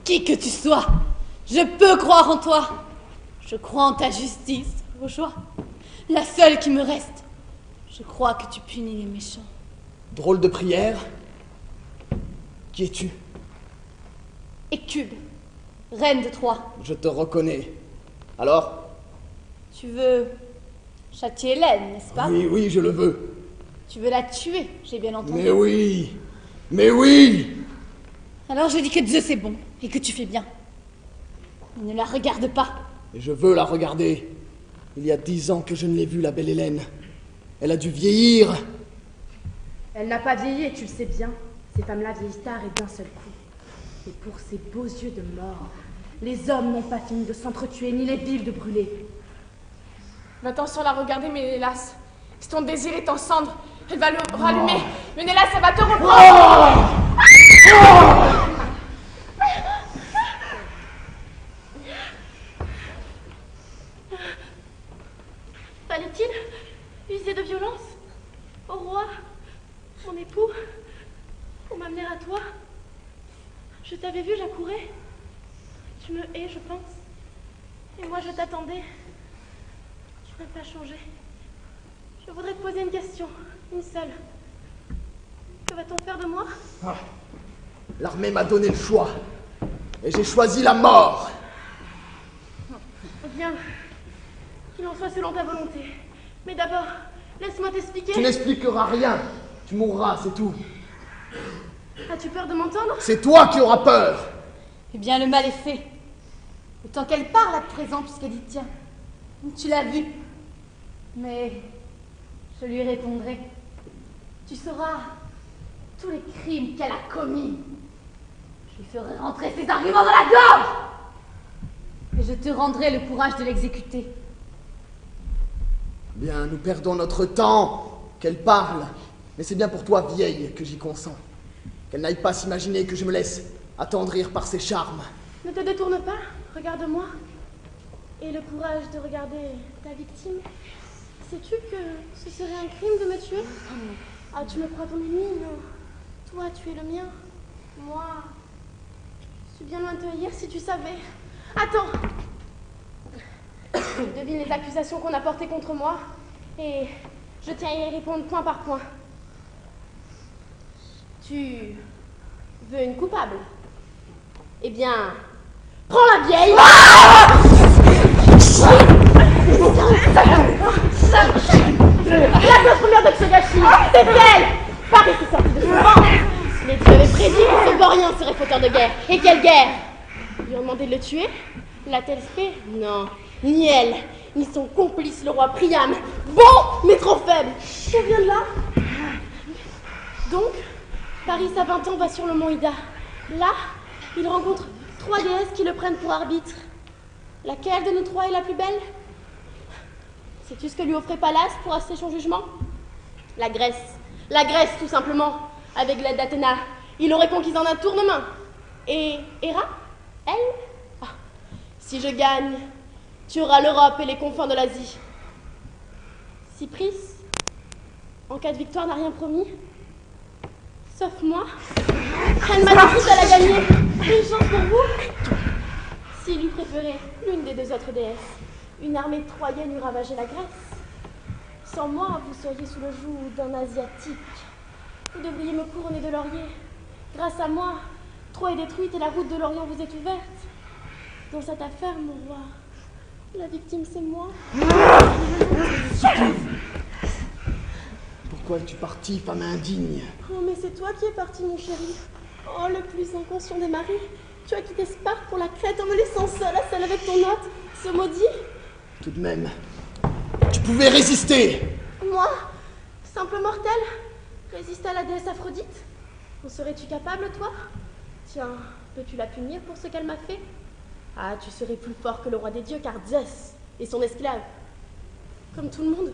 Qui que tu sois, je peux croire en toi. Je crois en ta justice, au choix. La seule qui me reste. Je crois que tu punis les méchants. Drôle de prière. Qui es-tu? Hécube, reine de Troie. Je te reconnais. Alors? Tu veux châtier Hélène, n'est-ce pas? Oui, oui, je le veux. Tu veux la tuer, j'ai bien entendu. Mais oui! Mais oui! Alors je dis que Zeus est bon et que tu fais bien. Ne la regarde pas. Et je veux la regarder. Il y a 10 ans que je ne l'ai vue, la belle Hélène. Elle a dû vieillir. Elle n'a pas vieilli et tu le sais bien. Ces femmes-là vieillissent tard et d'un seul coup. Et pour ces beaux yeux de mort, les hommes n'ont pas fini de s'entretuer ni les villes de brûler. Va-t'en sur la regarder, Ménélas. Si ton désir est en cendre, elle va le rallumer. Ménélas, elle va te reprendre. Fallait-il user de violence au roi, mon époux, pour m'amener à toi? Je t'avais vu, j'accourais. Tu me hais, je pense. Et moi, je t'attendais. Tu n'as pas changé. Je voudrais te poser une question, une seule. Que va-t-on faire de moi? L'armée m'a donné le choix. Et j'ai choisi la mort. Bien, qu'il en soit selon ta volonté. Mais d'abord, laisse-moi t'expliquer. Tu n'expliqueras rien. Tu mourras, c'est tout. As-tu peur de m'entendre? C'est toi qui auras peur. Eh bien, le mal est fait. Autant qu'elle parle à présent, puisqu'elle y tient. Tu l'as vu. Mais je lui répondrai. Tu sauras tous les crimes qu'elle a commis. Je lui ferai rentrer ses arguments dans la gorge. Et je te rendrai le courage de l'exécuter. Bien, nous perdons notre temps. Qu'elle parle. Mais c'est bien pour toi, vieille, que j'y consens. Qu'elle n'aille pas s'imaginer que je me laisse attendrir par ses charmes. Ne te détourne pas, regarde-moi. Et le courage de regarder ta victime. Sais-tu que ce serait un crime de me tuer? Ah, tu me crois ton ennemi? Non. Toi, tu es le mien. Moi, je suis bien loin de te haïr si tu savais. Attends. Devine les accusations qu'on a portées contre moi. Et je tiens à y répondre point par point. Tu veux une coupable? Eh bien, prends la vieille. La première de ce gâchis, c'est elle. Paris s'est sorti de son ventre. Mais tu avais prédit que ce Borien serait fauteur de guerre. Et quelle guerre? Lui ont demandé de le tuer? L'a-t-elle fait? Non. Ni elle, ni son complice, le roi Priam. Bon, mais trop faible. On vient de là. Donc, Paris à 20 ans va sur le mont Ida. Là, il rencontre 3 déesses qui le prennent pour arbitre. Laquelle de nous 3 est la plus belle? Sais-tu ce que lui offrait Pallas pour assister son jugement? La Grèce. La Grèce, tout simplement. Avec l'aide d'Athéna, il aurait conquis en un tournement. Et Héra, elle? Ah, si je gagne, tu auras l'Europe et les confins de l'Asie. Cypris, en cas de victoire, n'a rien promis. Sauf moi. Elle m'a dit qu'elle a gagné. Une chance pour vous. S'il lui préférait l'une des 2 autres déesses, une armée troyenne eût ravagé la Grèce. Sans moi, vous seriez sous le joug d'un Asiatique. Vous devriez me couronner de laurier. Grâce à moi, Troie est détruite et la route de l'Orient vous est ouverte. Dans cette affaire, mon roi, la victime, c'est moi. Pourquoi es-tu partie, femme indigne? Oh, mais c'est toi qui es parti, mon chéri. Oh, le plus inconscient des maris. Tu as quitté Sparte pour la Crète en me laissant seule à celle avec ton hôte, ce maudit. Tout de même, tu pouvais résister. Moi, simple mortel, résister à la déesse Aphrodite? En serais-tu capable, toi? Tiens, peux-tu la punir pour ce qu'elle m'a fait? Ah, tu serais plus fort que le roi des dieux, car Zeus est son esclave. Comme tout le monde.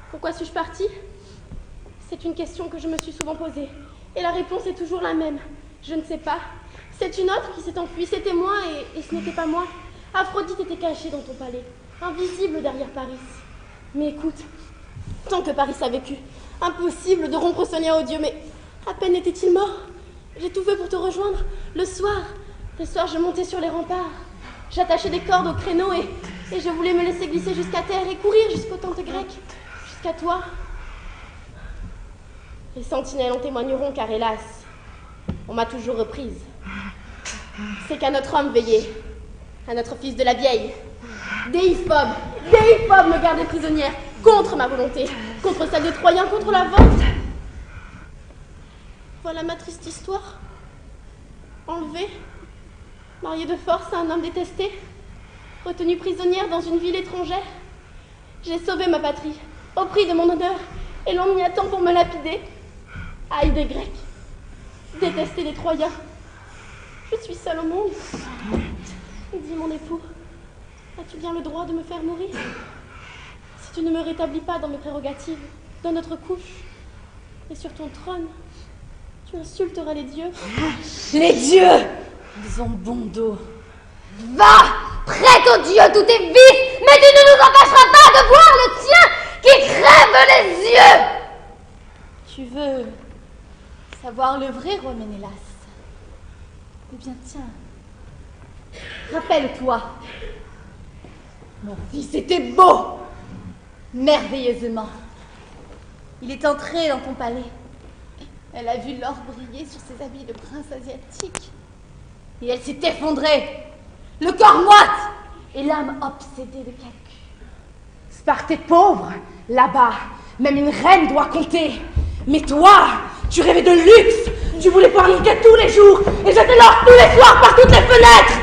Pourquoi suis-je partie? C'est une question que je me suis souvent posée. Et la réponse est toujours la même. Je ne sais pas. C'est une autre qui s'est enfuie, c'était moi et ce n'était pas moi. Aphrodite était cachée dans ton palais, invisible derrière Paris. Mais écoute, tant que Paris a vécu, impossible de rompre ce lien odieux, mais à peine était-il mort. J'ai tout fait pour te rejoindre. Le soir, je montais sur les remparts. J'attachais des cordes au créneau et je voulais me laisser glisser jusqu'à terre et courir jusqu'aux tentes grecques, jusqu'à toi. Les sentinelles en témoigneront car hélas, on m'a toujours reprise. C'est qu'à notre homme veillait, à notre fils de la vieille. Déiphobe me gardait prisonnière, contre ma volonté, contre celle des Troyens, contre la vôtre. Voilà ma triste histoire. Enlevée, mariée de force à un homme détesté, retenue prisonnière dans une ville étrangère. J'ai sauvé ma patrie, au prix de mon honneur, et l'on m'y attend pour me lapider. Aïe des Grecs, détestés des Troyens. Je suis seule au monde. Dis mon époux, as-tu bien le droit de me faire mourir? Si tu ne me rétablis pas dans mes prérogatives, dans notre couche, et sur ton trône, tu insulteras les dieux. Les dieux! Ils ont bon dos. Va! Prête aux dieux tout est vif, mais tu ne nous empêcheras pas de voir le tien qui crève les yeux! Tu veux savoir le vrai roi Ménélas? Eh bien, tiens, rappelle-toi. Mon fils était beau, merveilleusement. Il est entré dans ton palais. Elle a vu l'or briller sur ses habits de prince asiatique. Et elle s'est effondrée, le corps moite et l'âme obsédée de calcul. Sparte est pauvre, là-bas. Même une reine doit compter. Mais toi, tu rêvais de luxe. Tu voulais forniquer tous les jours et jeter l'or tous les soirs par toutes les fenêtres.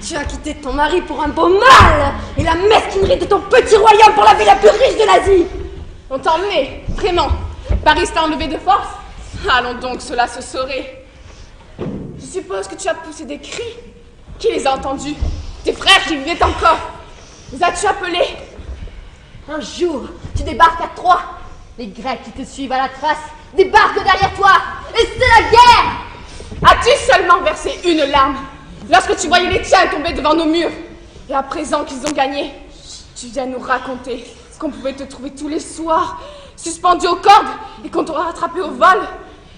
Tu as quitté ton mari pour un beau mâle et la mesquinerie de ton petit royaume pour la ville la plus riche de l'Asie. On t'a emmené, vraiment. Paris t'a enlevé de force. Allons donc, cela se saurait. Je suppose que tu as poussé des cris. Qui les a entendus? Tes frères qui vivaient encore. Les as-tu appelés? Un jour, tu débarques à Troie. Les Grecs qui te suivent à la trace débarquent derrière toi. Et c'est la guerre. As-tu seulement versé une larme lorsque tu voyais les tiens tomber devant nos murs? Et à présent qu'ils ont gagné, tu viens nous raconter qu'on pouvait te trouver tous les soirs, suspendu aux cordes, et qu'on t'aura rattrapé au vol.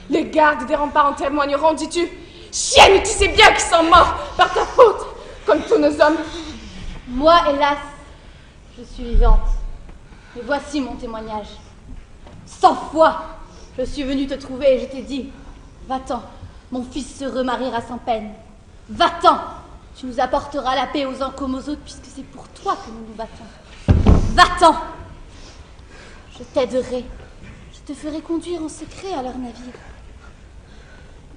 Les gardes des remparts en témoigneront, dis-tu. Chienne, tu sais bien qu'ils sont morts par ta faute, comme tous nos hommes. Moi, hélas, je suis vivante. Et voici mon témoignage. 100 fois, je suis venue te trouver et je t'ai dit, va-t'en, mon fils se remariera sans peine. Va-t'en, tu nous apporteras la paix aux uns comme aux autres, puisque c'est pour toi que nous nous battons. Va-t'en, je t'aiderai, je te ferai conduire en secret à leur navire.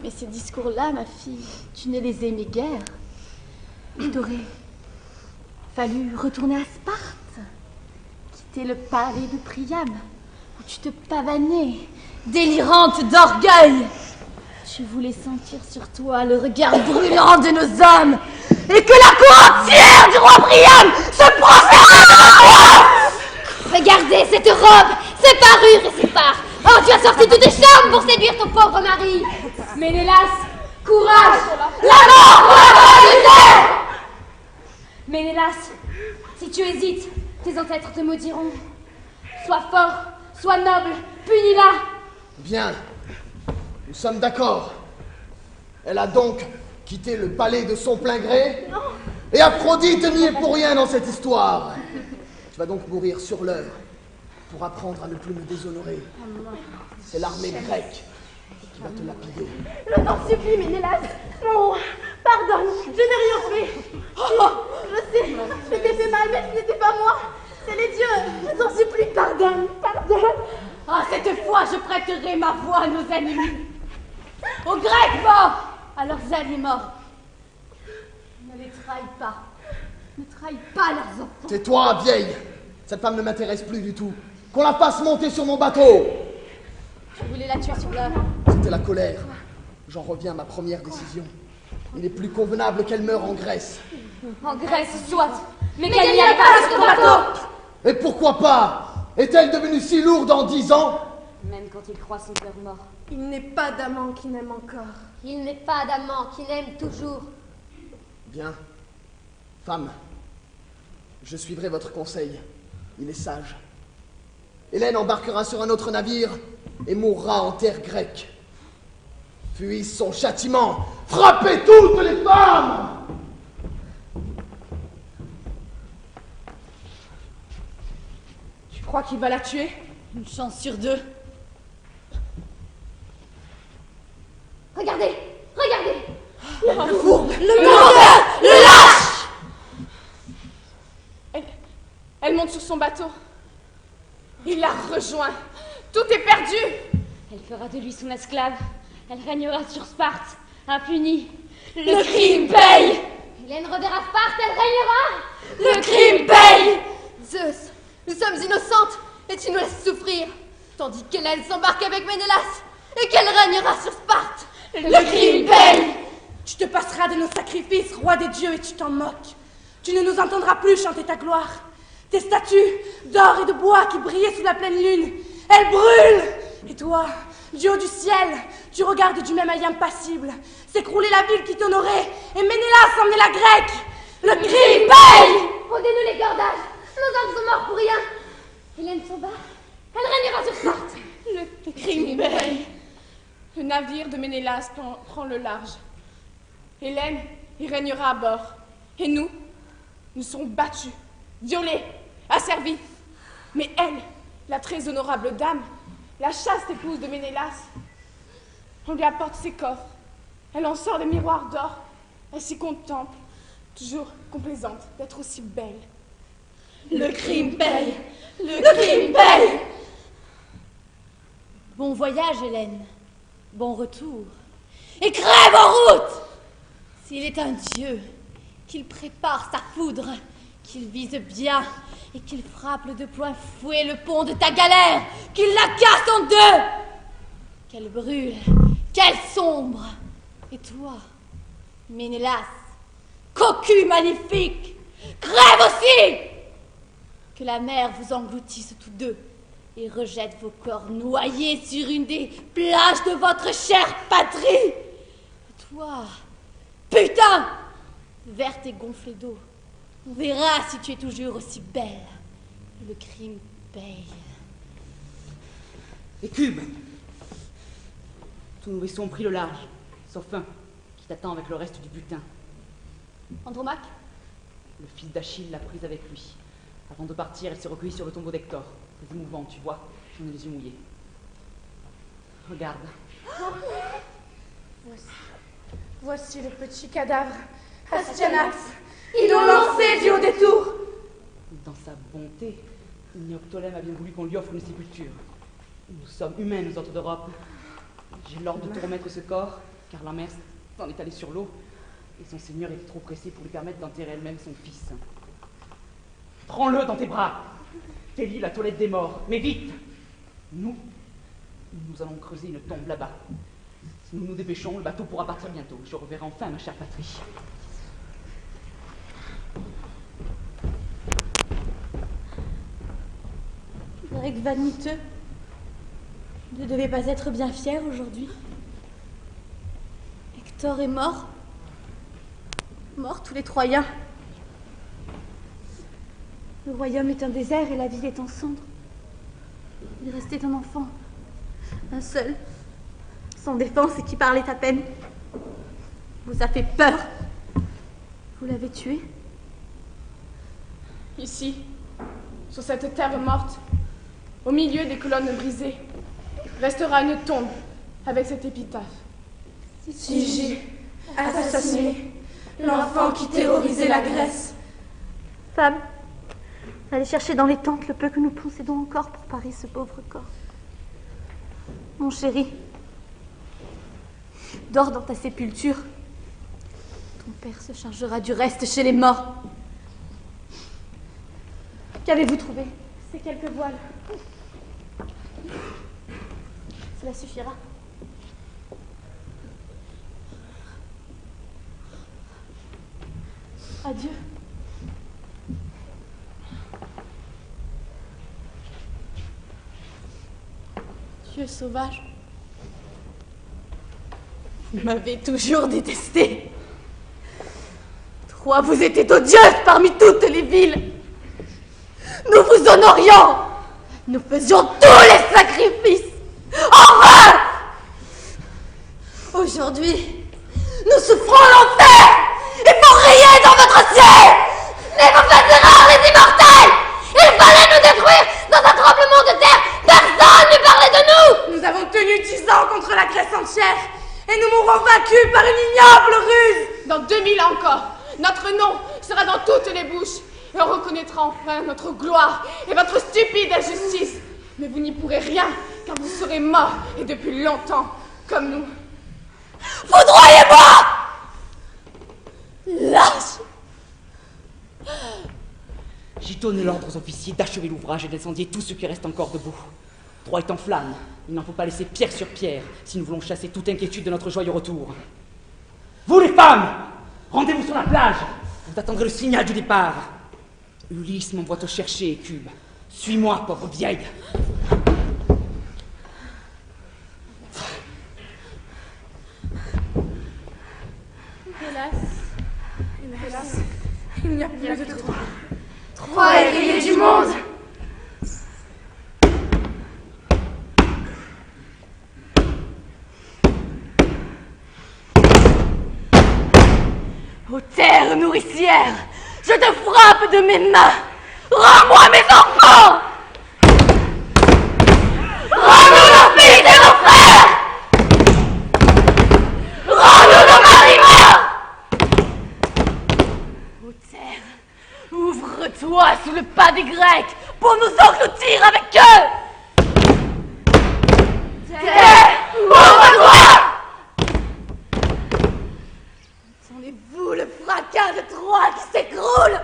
Mais ces discours-là, ma fille, tu ne les aimais guère. Et fallu retourner à Sparte, quitter le palais de Priam, où tu te pavanais, délirante d'orgueil. Tu voulais sentir sur toi le regard brûlant de nos hommes, et que la cour entière du roi Priam se prosterne. Regardez cette robe, ces parures et ces parts. Oh, tu as sorti tous tes charmes pour séduire ton pauvre mari. Ménélas, courage, la mort pour la vérité. Ménélas, si tu hésites, tes ancêtres te maudiront. Sois fort, sois noble, punis-la. Bien, nous sommes d'accord. Elle a donc quitté le palais de son plein gré. Non. Et Aphrodite n'y est pour rien dans cette histoire. Tu vas donc mourir sur l'heure pour apprendre à ne plus me déshonorer. C'est l'armée grecque qui va te lapider. Je t'en supplie, Ménélas. Mon roi, pardonne, je n'ai rien fait. Je sais, je t'ai fait mal, mais ce n'était pas moi. C'est les dieux. Je t'en supplie, pardonne, pardonne. Ah, cette fois, je prêterai ma voix à nos ennemis. Aux Grecs morts, à leurs alliés morts. Ne les trahis pas. Ne trahis pas leurs enfants. Tais-toi, vieille. Cette femme ne m'intéresse plus du tout. Qu'on la fasse monter sur mon bateau. Je voulais la tuer sur l'heure. C'était la colère. J'en reviens à ma première décision. Il est plus convenable qu'elle meure en Grèce. En Grèce, soit, mais qu'elle n'y aille pas sur ton bateau. Et pourquoi pas? Est-elle devenue si lourde en 10 ans? Même quand il croit son cœur mort. Il n'est pas d'amant qui n'aime encore. Il n'est pas d'amant qui n'aime toujours. Bien. Femme, je suivrai votre conseil. Il est sage. Hélène embarquera sur un autre navire et mourra en terre grecque. Puisse son châtiment frapper toutes les femmes! Tu crois qu'il va la tuer? Une chance sur deux. Regardez, regardez. Le fou! Le menteur! Le lâche! Elle monte sur son bateau. Il la rejoint. Tout est perdu. Elle fera de lui son esclave. Elle régnera sur Sparte, impunie. Le crime paye! Hélène reverra Sparte, elle régnera. Le crime paye! Zeus, nous sommes innocentes et tu nous laisses souffrir, tandis qu'Hélène s'embarque avec Ménélas et qu'elle régnera sur Sparte. Le crime paye! Tu te passeras de nos sacrifices, roi des dieux, et tu t'en moques. Tu ne nous entendras plus chanter ta gloire. Tes statues d'or et de bois qui brillaient sous la pleine lune, elles brûlent! Et toi, du haut du ciel, tu regardes du même œil impassible s'écrouler la ville qui t'honorait et Ménélas emmener la grecque. Le crime paye! Rendez-nous les cordages. Nos hommes sont morts pour rien. Hélène s'en bat. Elle régnera sur Sparte. Le crime paye! Le navire de Ménélas prend le large. Hélène y régnera à bord. Et nous serons battus, violés, asservis. Mais elle, la très honorable dame, la chaste épouse de Ménélas, on lui apporte ses coffres. Elle en sort des miroirs d'or. Elle s'y contemple, toujours complaisante d'être aussi belle. Le crime paye! Le crime paye! Bon voyage, Hélène. Bon retour. Et crève en route! S'il est un dieu, qu'il prépare sa foudre, qu'il vise bien et qu'il frappe de plein fouet le pont de ta galère, qu'il la casse en deux, qu'elle brûle, qu'elle sombre. Et toi, Ménélas, cocu magnifique, crève aussi! Que la mer vous engloutisse tous deux et rejette vos corps noyés sur une des plages de votre chère patrie. Et toi, putain, verte et gonflée d'eau, on verra si tu es toujours aussi belle. Le crime paye. Écume! Tous nos vaisseaux ont pris le large, sauf un, qui t'attend avec le reste du butin. Andromaque? Le fils d'Achille l'a prise avec lui. Avant de partir, elle s'est recueillie sur le tombeau d'Hector. C'est émouvant, tu vois, j'en ai les yeux mouillés. Regarde. Voici le petit cadavre. Astyanax, ils l'ont lancé du haut des tours. Dans sa bonté, Néoptolème a bien voulu qu'on lui offre une sépulture. Nous sommes humains, nous autres d'Europe. J'ai l'ordre de te remettre ce corps, car la mère s'en est allée sur l'eau, et son seigneur était trop pressé pour lui permettre d'enterrer elle-même son fils. Prends-le dans tes bras. Fais-lui la toilette des morts, mais vite. Nous allons creuser une tombe là-bas. Si nous nous dépêchons, le bateau pourra partir bientôt. Je reverrai enfin ma chère patrie. Grec vaniteux, ne devait pas être bien fier aujourd'hui. Hector est mort. Morts tous les Troyens. Le royaume est un désert et la ville est en cendres. Il restait un enfant, un seul, sans défense et qui parlait à peine. Vous a fait peur. Vous l'avez tué. Ici, sur cette terre morte, au milieu des colonnes brisées, restera une tombe avec cette épitaphe. Si j'ai assassiné l'enfant qui terrorisait la Grèce. Femme, allez chercher dans les tentes le peu que nous possédons encore pour parer ce pauvre corps. Mon chéri, dors dans ta sépulture. Ton père se chargera du reste chez les morts. Qu'avez-vous trouvé? C'est quelques voiles. Cela suffira. Adieu. Dieu sauvage. Vous m'avez toujours détesté. Troie, vous étiez odieuse parmi toutes les villes. Nous vous honorions. Nous faisions tous les sacrifices. En vain. Aujourd'hui, nous souffrons l'enfer. Et pour rier dans votre ciel. Mais vous faites erreur, les immortels. Il fallait nous détruire dans un tremblement de terre. Personne ne parlait de nous. Nous avons tenu 10 ans contre la Grèce entière. Et nous mourrons vaincus par une ignoble ruse. Dans 2000 ans encore, notre nom sera dans toutes les bouches. Et on reconnaîtra enfin notre gloire et votre stupide injustice. Mais vous n'y pourrez rien, car vous serez morts, et depuis longtemps, comme nous. Foudroyez-moi! Lâche! J'ai donné l'ordre aux officiers d'achever l'ouvrage et d'incendier tout ce qui reste encore debout. Troie est en flammes. Il n'en faut pas laisser pierre sur pierre si nous voulons chasser toute inquiétude de notre joyeux retour. Vous les femmes, rendez-vous sur la plage. Vous attendrez le signal du départ. Ulysse m'envoie te chercher, Cube. Suis-moi, pauvre vieille. Hélas, il n'y a plus de Troie. Troie est rayée du monde. Ô terre nourricière, je te frappe de mes mains. Rends-moi mes enfants. Rends-nous nos filles et nos frères. Rends-nous nos maris morts. Ô terre, ouvre-toi sous le pas des Grecs pour nous engloutir avec eux. Terre, ouvre-toi. Entendez-vous le fracas de Troie qui s'écroule?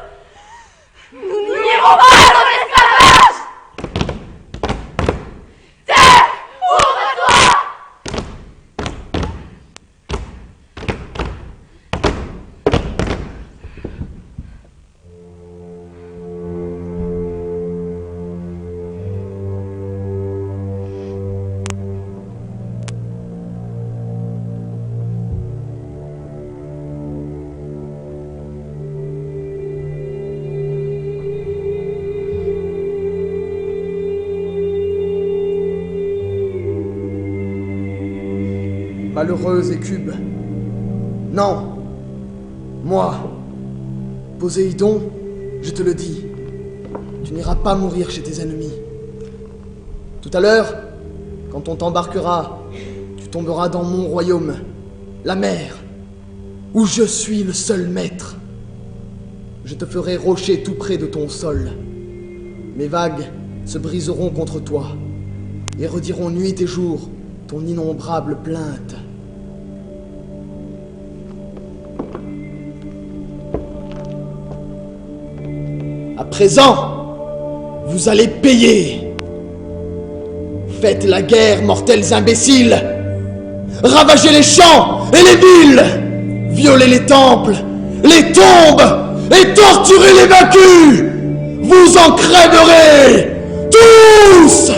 Nous n'irons pas dans l'esclavage. Terre, ouvre-toi. Malheureuse Écube. Non. Moi, Poséidon, je te le dis, tu n'iras pas mourir chez tes ennemis. Tout à l'heure, quand on t'embarquera, tu tomberas dans mon royaume, la mer, où je suis le seul maître. Je te ferai rocher tout près de ton sol. Mes vagues se briseront contre toi et rediront nuit et jour ton innombrable plainte. À présent, vous allez payer. Faites la guerre, mortels imbéciles. Ravagez les champs et les villes. Violez les temples, les tombes et torturez les vaincus. Vous en crèverez tous.